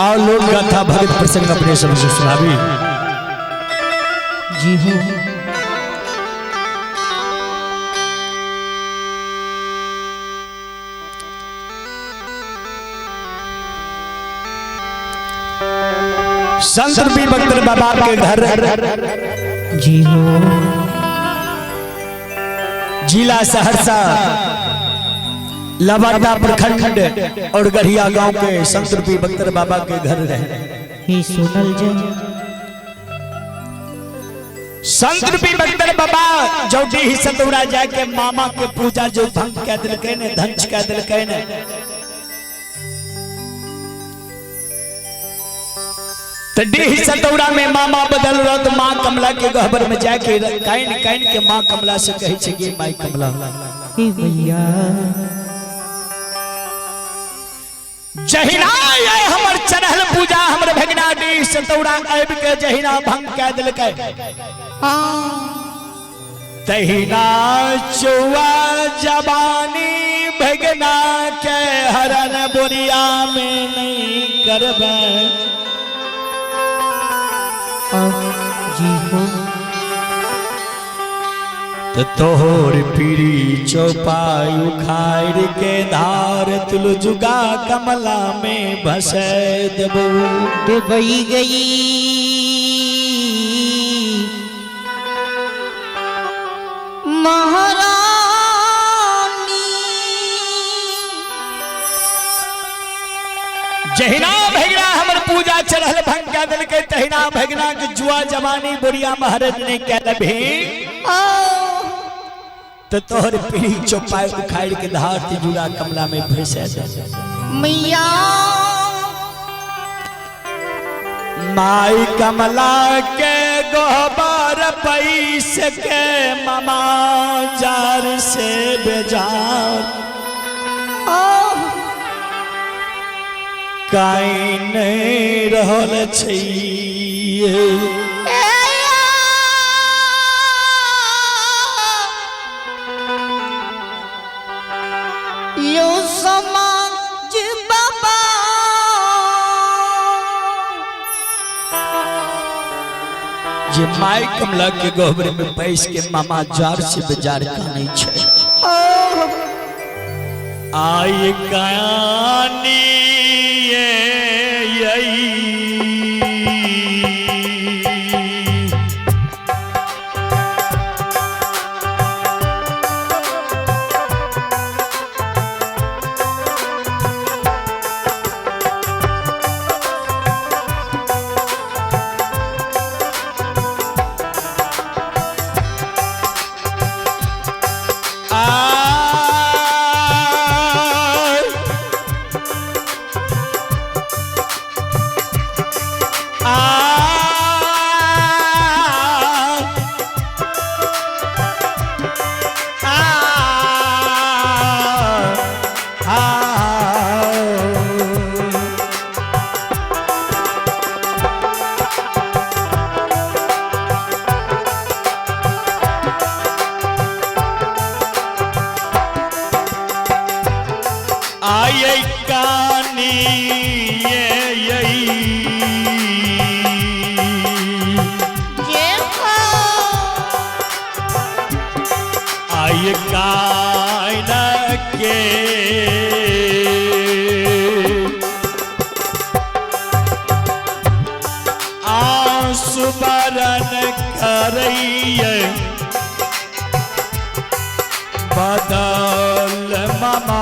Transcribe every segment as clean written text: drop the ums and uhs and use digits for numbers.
और लोक गाथा भगत प्रसंग अपने समझ सुनावी जी हो। संत रूपी बख्तर बाबा के घर जी हो। जिला सहरसा लवादा प्रखंड और गढ़िया गांव के संत रूपी बख्तर बाबा के घर रहे। ही सुनल जय संत रूपी बख्तर बाबा जौटी ही सतौरा जाके मामा के पूजा जो भंग कह दिलके ने धंच कह दिलके ने तड़ी सतौरा में मामा बदल रहा तो माँ कमला के गहबर में जाके काइन काइन के माँ कमला से कही छे गे माई कमला हे भैया जहिना ये हमर चढ़ल पूजा हमर भगना डी सतौरा आबि के जहिना भंग कह दिलकै तहिना चौआ जवानी भगना के हरन बोरिया में नहीं करबे जी हो। तो तोहर पीरी चौपाई उखाड़ के धार तुल जुगा कमला में भसे देबो डुबई गई महारानी जहिना भगना हमर पूजा चढ़ल भंग कह दिलकै तहिना भगना के जुआ जवानी बुढ़िया महाराज ने कह दे तो तोहर पीरी चौपाई उखाड़ के धार तुल जुगा कमला में भसे दे मैया माई कमला के गोबर पैसे के मामा जार से बेजार काई नहीं रहल छिए यो समाज बाबा जे माई कमला के गोबर में पैस के मामा जार से बेजार का नहीं छे आई कहानी बदल मामा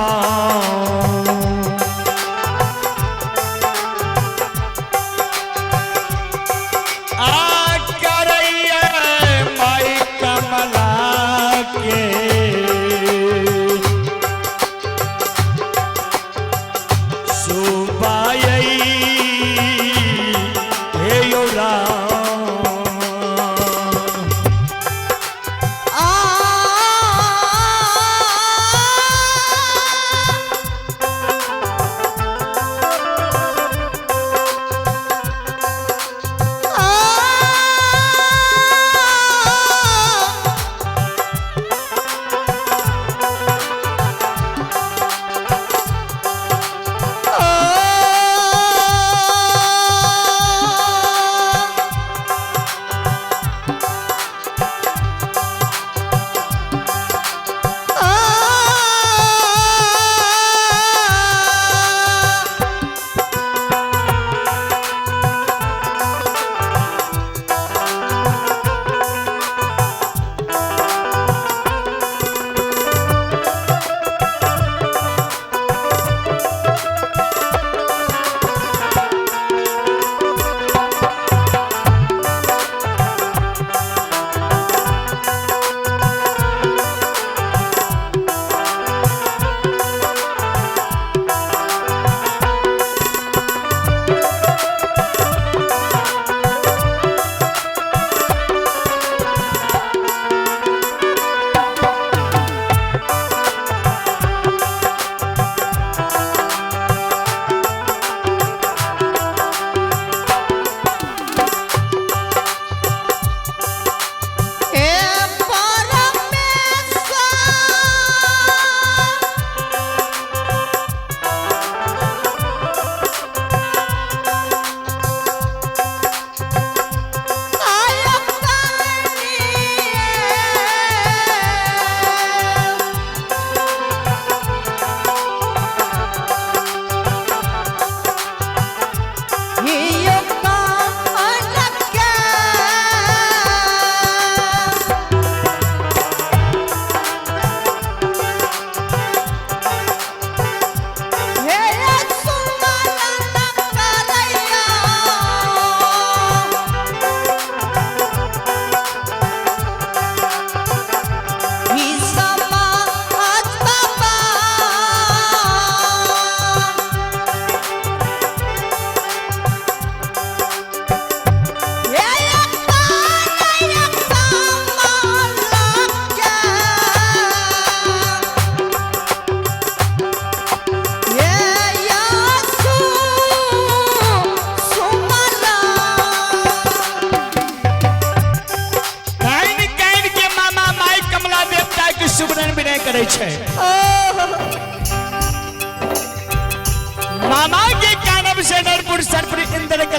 माई कमला के सुबाई हे यो राम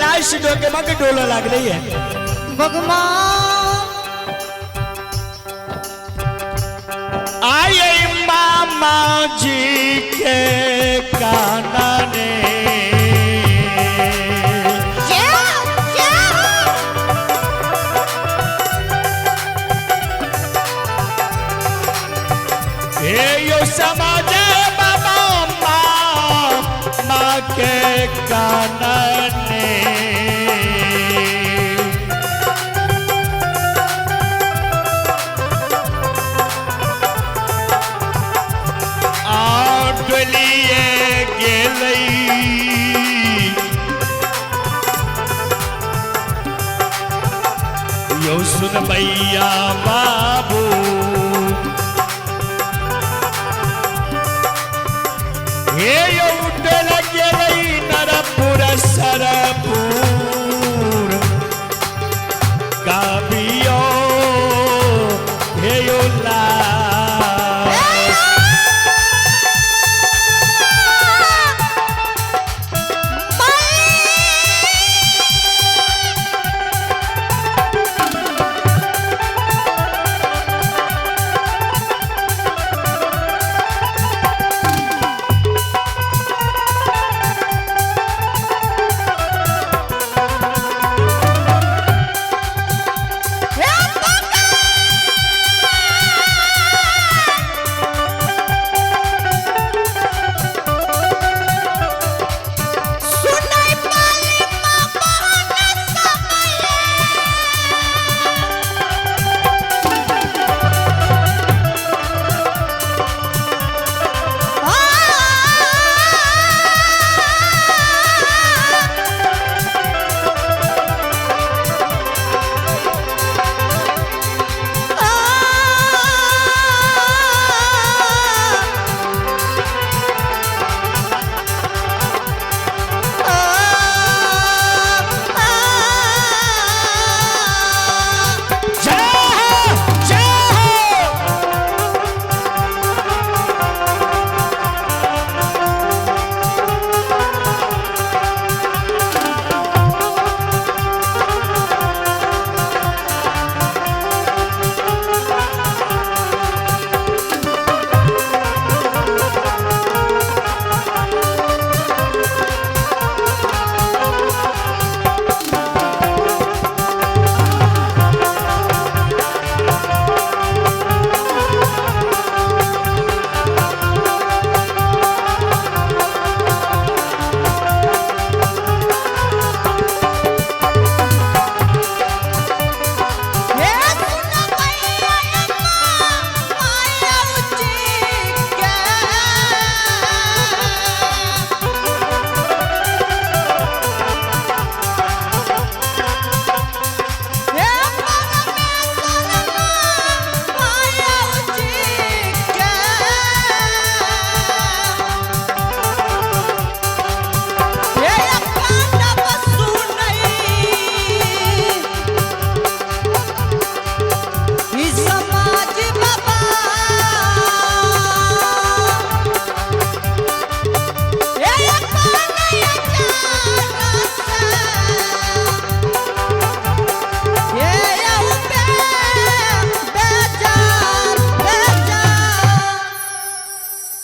कैलाश डगमग डोले लग रही है। भगवान आए मामा जी के कानने यो समाज बाबा माँ के कानने डोलिए गेलई यो सुन भैया बाबू हे यो उठल गेलई नरपुर सरपुर काबियो हे यो ला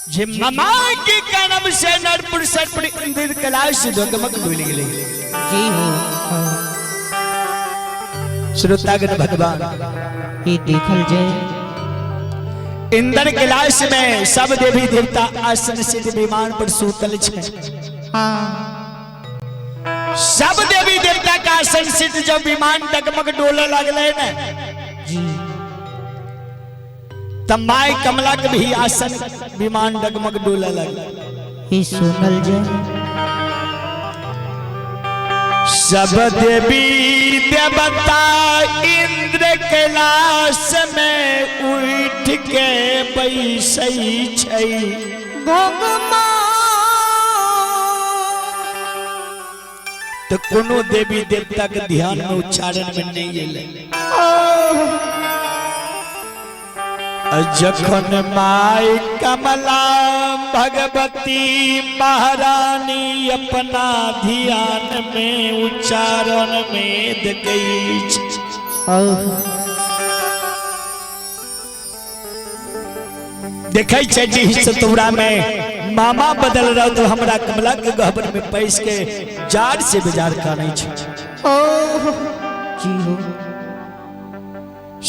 जे मामा के कानम से नरपुर सरपुर इंद्र कैलाश डगमग डोल गेलै। जी हो श्रोतागण भगवान ये देखल जाए इंद्र कैलाश में सब देवी देवता आसन सिद्ध विमान पर सूतल छै। हाँ सब देवी देवता का आसन सिद्ध जब विमान डगमग डोले लगले न जी तब माई कमला के भी आसन विमान डगमग डोले लगले। ये सुनल जाए सब देवी देवता इंद्र कैलाश में उठ के बैसै छै। तो कोनो देवी देवता के ध्यान में उच्चारण में नहीं अलै। जखन माई कमला भगवती महारानी अपना ध्यान में उच्चारण में गई। देखे जी सतौरा में मामा बदल रहा तो हमरा कमला के गहबर में पैस के जार से बेजार का नहीं छे।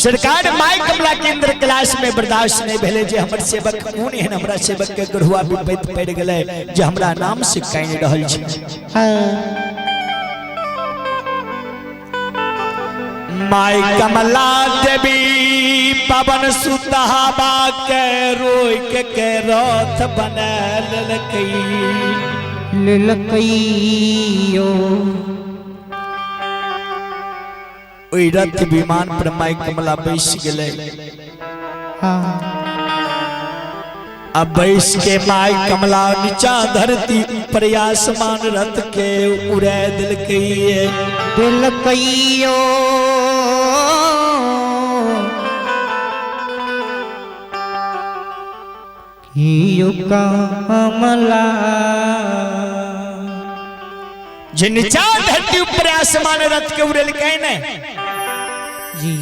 सरकार माई कमला के इंद्र क्लास में बर्दाश्त नहीं भेले जे हमर सेवक कौन है हमरा सेवक के गढ़ुआ विपैत पड़ गए जे हमरा नाम से काइन रहल छे। माई कमला देवी पवन सुतहाबा के रोय के रथ बना ललकैयो ओई रथ विमान पर माई कमला बैस गए। अब बैस के माई कमला नीचा धरती पर आसमान रथ के उड़ा दिलकैयो कमला जिनचा धरती ऊपर आसमान रथ के उड़ल कहने जी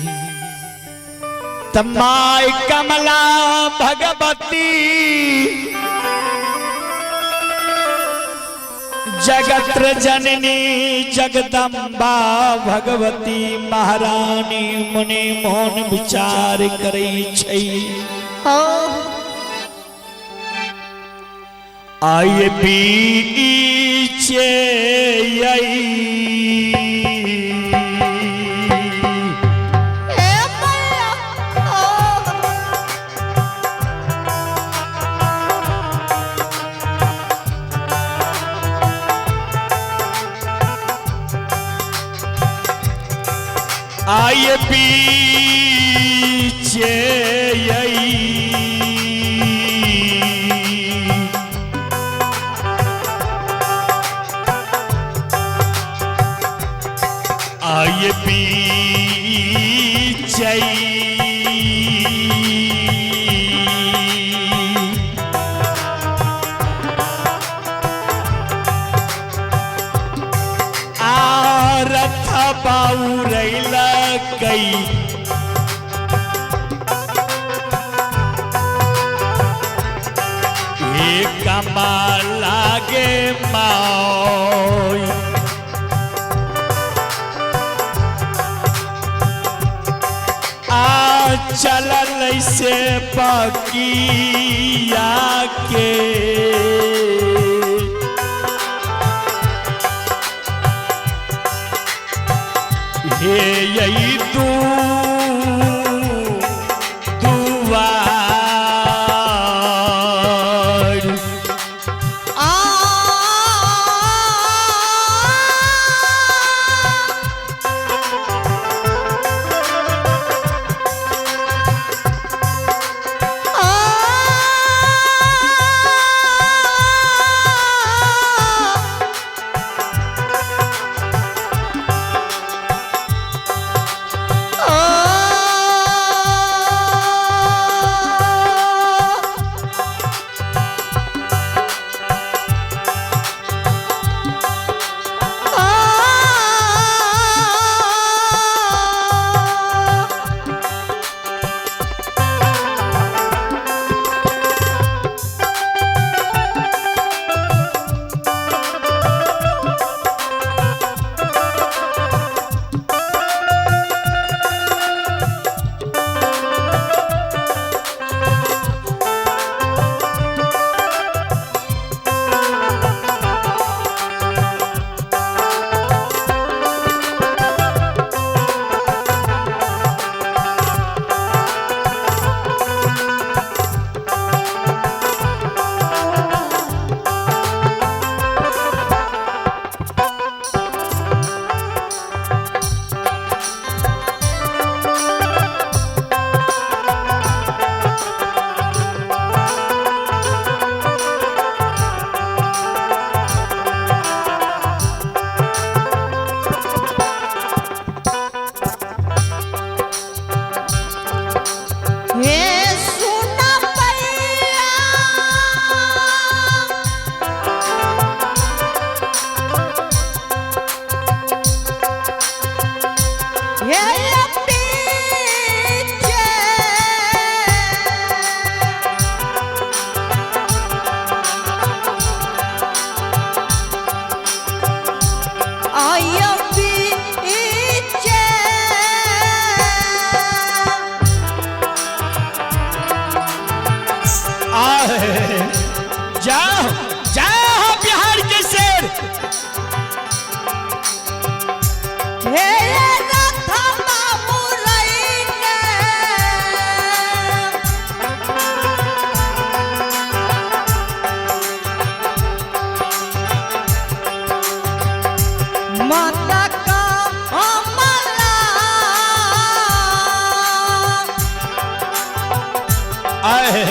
तमाई कमला भगवती जगत जननी जगदम्बा भगवती महारानी मुनि मोहन विचार करै छै। आये बीचे आये बीचे आये बीचे रथ बाउरैला कई कमाल लागे माई चलल से पकिया के हे यही दुआर माता कमला आए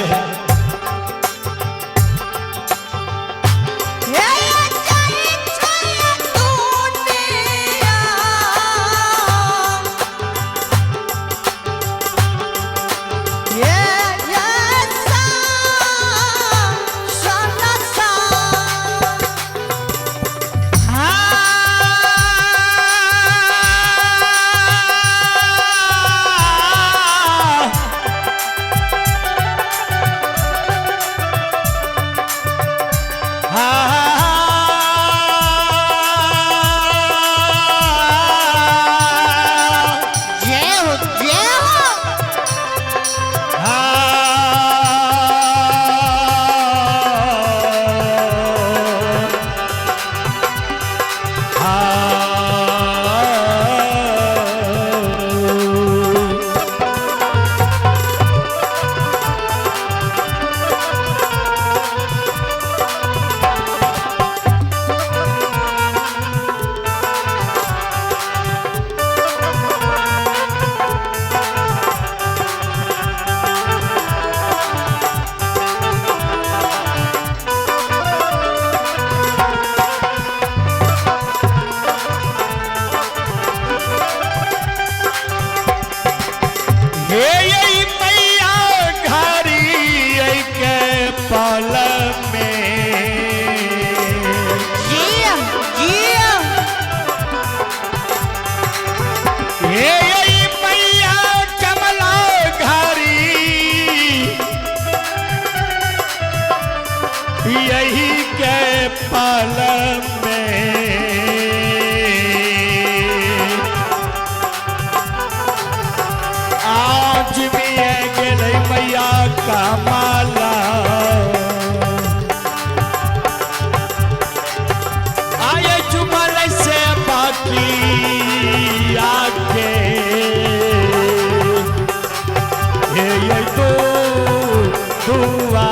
यही के पल में आज भी गेले मैया का माला आए जुमल से बाकी आके ये तो दुआ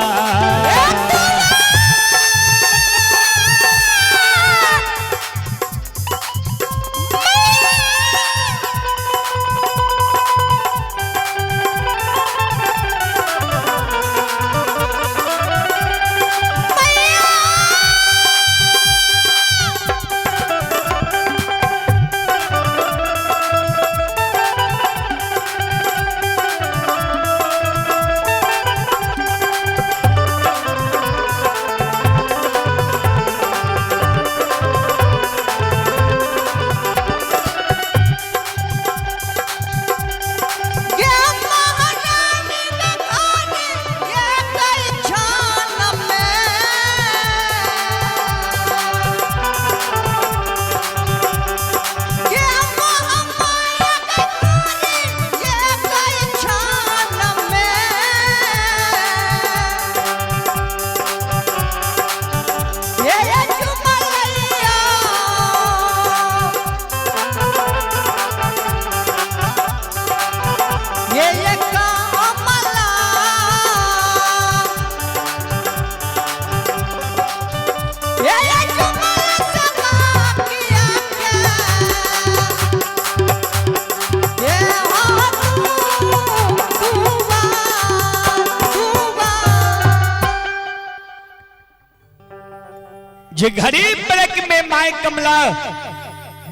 जे गरीब ब्रेक में माय कमला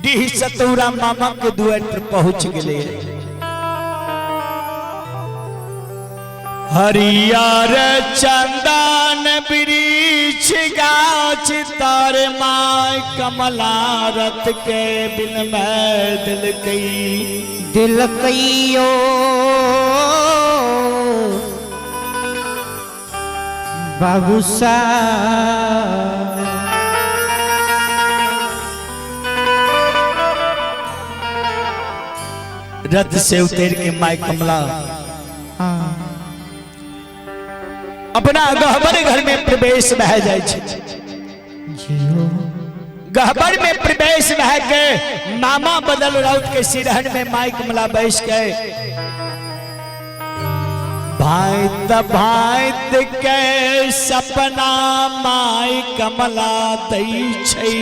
डीह सतौरा मामा के दुआर पर पहुंच गए। हरियर चंदन वृक्ष गाछ तार माय कमला रत के बिन में दिल कईयो बाबूसा रथ से उतर के माय कमला अपना गहबर घर में प्रवेश बह जाए गहबर में प्रवेश बह के मामा बदल राउत के सिरहन में माय कमला बैठ गए। भाइत के सपना माय कमला दई छै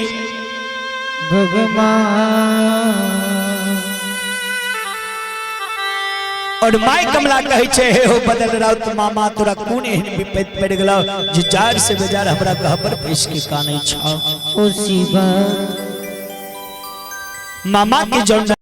और माय कमला कहे छे हे हो बदल राउत मामा तोरा कोन एहन विपैत पड़ गेलो जे जार से बेजार हमरा कहबर पैस के कानै छ उसी बात मामा के जौन